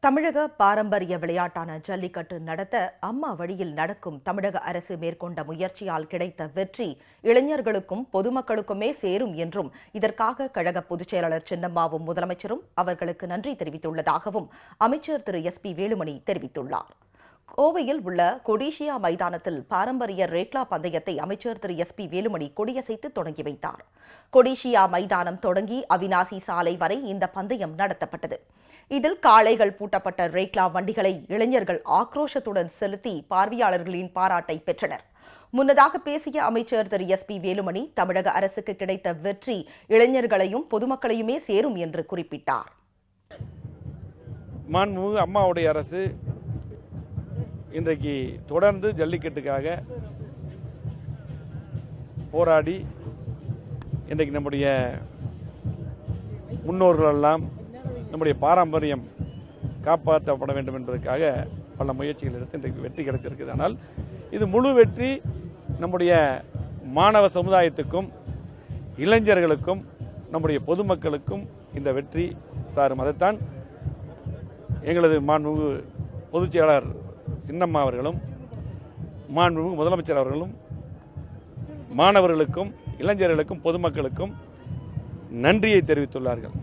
தமிழக பாரம்பரிய விளையாட்டான ஜல்லிக்கட்டு நடத்த அம்மா வழியில் நடக்கும் தமிழக அரசு மேற்கொண்ட முயற்சியால் கிடைத்த வெற்றி இளைஞர்களுக்கும் பொதுமக்களுக்குமே சேரும் என்றும் இதற்காக கழக பொதுச் செயலாளர் சின்னம்மாவும் முதலமைச்சரும் அவர்களுக்கு நன்றி தெரிவித்துள்ளதாகவும் அமைச்சர் திரு எஸ் பி வேலுமணி தெரிவித்துள்ளார். கோவையில் உள்ள கொடிஷியா மைதானத்தில் பாரம்பரிய ரேக்லா பந்தயத்தை அமைச்சர் திரு எஸ் பி வேலுமணி கொடியசைத்து தொடங்கி வைத்தார். கொடிஷியா மைதானம் தொடங்கி அவினாசி சாலை வரை இந்த பந்தயம் நடத்தப்பட்டது. இதில் காளைகள் பூட்டப்பட்ட ரேக்லா வண்டிகளை இளைஞர்கள் ஆக்ரோஷத்துடன் செலுத்தி பார்வையாளர்களின் பாராட்டை பெற்றனர். முன்னதாக பேசிய அமைச்சர் திரு எஸ் பி வேலுமணி தமிழக அரசுக்கு கிடைத்த வெற்றி இளைஞர்களையும் பொதுமக்களையுமே சேரும் என்று குறிப்பிட்டார். மாண்புமிகு அம்மாவுடைய அரசு இன்றைக்கு தொடர்ந்து ஜல்லிக்கட்டுக்காக போராடி இன்றைக்கு நம்முடைய முன்னோர்களெல்லாம் நம்முடைய பாரம்பரியம் காப்பாற்றப்பட வேண்டும் என்பதற்காக பல முயற்சிகள் எடுத்து இன்றைக்கு வெற்றி கிடைத்திருக்கிறது. ஆனால் இது முழு வெற்றி நம்முடைய மாணவ சமுதாயத்துக்கும் இளைஞர்களுக்கும் நம்முடைய பொதுமக்களுக்கும் இந்த வெற்றி சாரும். அதைத்தான் எங்களது மாண்புமிகு பொதுச் செயலாளர் சின்னம்மா அவர்களும் மாண்புமிகு முதலமைச்சர் அவர்களும் மாணவர்களுக்கும் இளைஞர்களுக்கும் பொதுமக்களுக்கும் நன்றியை தெரிவித்துள்ளார்கள்.